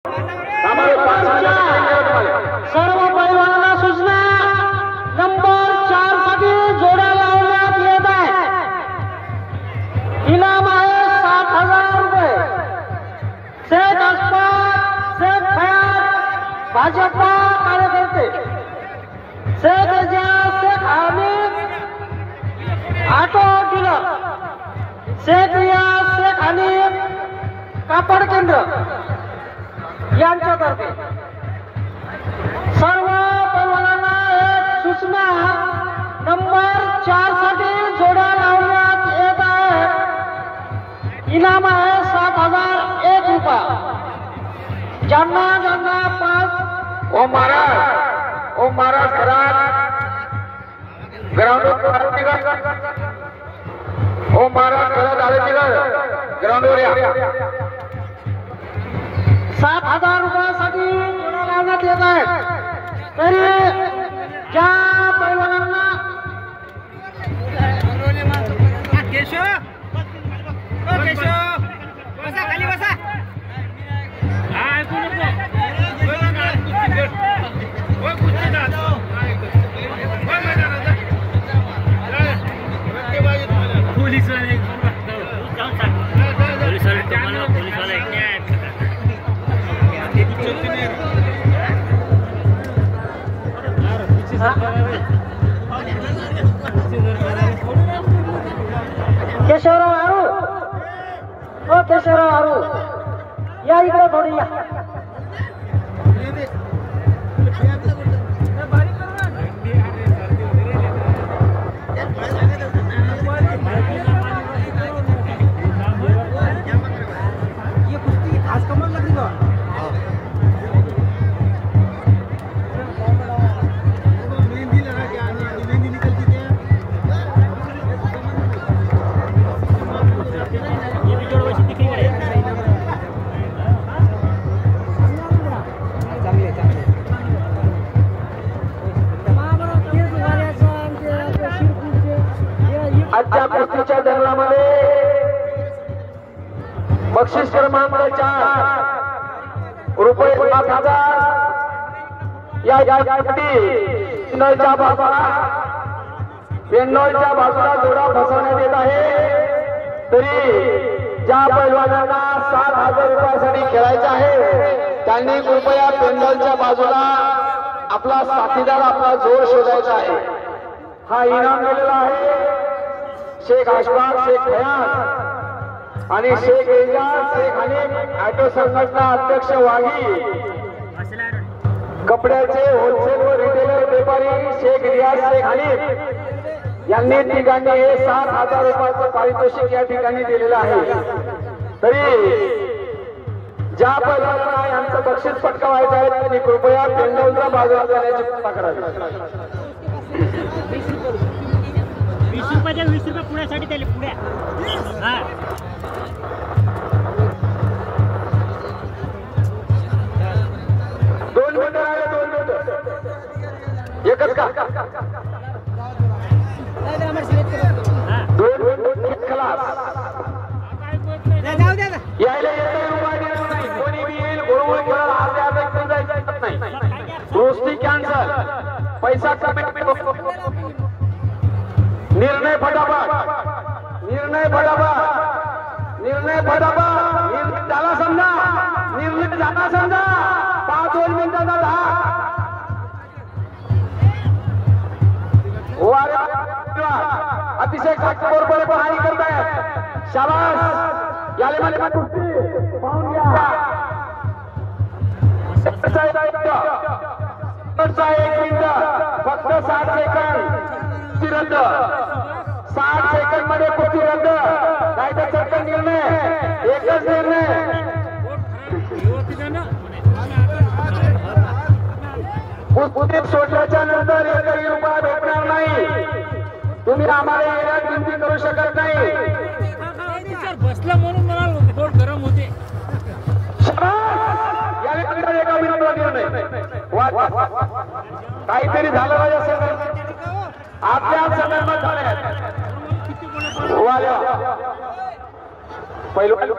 सर्व पैलवानांना सूचना नंबर 4 साठी जोड्या लावण्यात येत आहे। इनाम आहे 60,000 रुपये। शेख अशफाक शेख फयाज भाजपा कार्यकर्ते, शेख एजाज शेख हामिद ऑटो डीलर, शेख रियाज शेख हनीफ कापड केंद्र यांच्यातर्फे सर्व पैलवानांना एक सूचना नंबर 4 साठी जोड्या लावण्यात येत आहे। इनाम आहे 7,001 रुपये। ज्यांना 5 ओ महाराज ग्राउंडवर या। 7,000 रुपयासाठी जोड्या लावण्यात येत आहे। तरी ज्या पैलवानांना बसा खाली बसा। केशवराव आरू, ओ केशवराव आरू या इकडे थोडी या। आजच्या कुस्तीच्या दंगलामध्ये बक्षीस क्रमांक 4 रुपये 7,000 या पेंडॉलच्या बाजूला जोडा बसवण्यात येत आहे। तरी ज्या पैलवानांना 7,000 रुपयासाठी खेळायचे आहे त्यांनी कृपया पेंडॉलच्या बाजूला आपला साथीदार आपला जोर शोधायचा आहे। हा इनाम दिलेला आहे शेख अशफाक शेख फयाज आणि शेख एजाज शेख हनीफ ऑटो संघटना अध्यक्ष वाघी, कपड्याचे होलसेल व रिटेलर व्यापारी शेख रियाज शेख हनीफ यांनी ठिकाणी हे 7,000 रुपयाचं पारितोषिक या ठिकाणी दिलेलं आहे। तरी ज्या पैलवानांना यांचं बक्षीस पटकावायचं आहे त्यांनी कृपया पेंडॉलच्या बाजूला जाण्याची कृपा करावी। 20 रुपयाच्या 20 रुपये पुण्यासाठी त्याला पुण्या। दोन मिनिटं आहे, 2 मिनिटं एकच का 2 मिनिट खलास यायला येतं नाही। कोणी बी येईल गोळगोळ खेळ अर्ध्या जायचं नाही। गोष्टी कॅन्सल, पैसा कमी निर्णय फटाफट, निर्णय झाला समजा, निर्णय झाला समजा 5-2 मिनिटाचा 10 अतिशय काटेकोरपणे पहाणी करतायत। शाबास याले मध्ये कुस्ती पाहून घ्या। 1 मिनिट फक्त 60 सेकंद रद्द, 60 सेकंड मध्ये कुस्ती रद्द, नाही तर चटकन निर्णय, एकच निर्णय। कुस्ती सोडल्याच्या नंतर 1 रुपया भेटणार नाही। तुम्ही आम्हाला येण्यात विनंती करू शकत नाही। बसला म्हणून मला पोट गरम होते। एका मिनिटाला निर्णय काहीतरी झालं पाहिजे असेल आपल्या संदर्भात झाले। पैलवान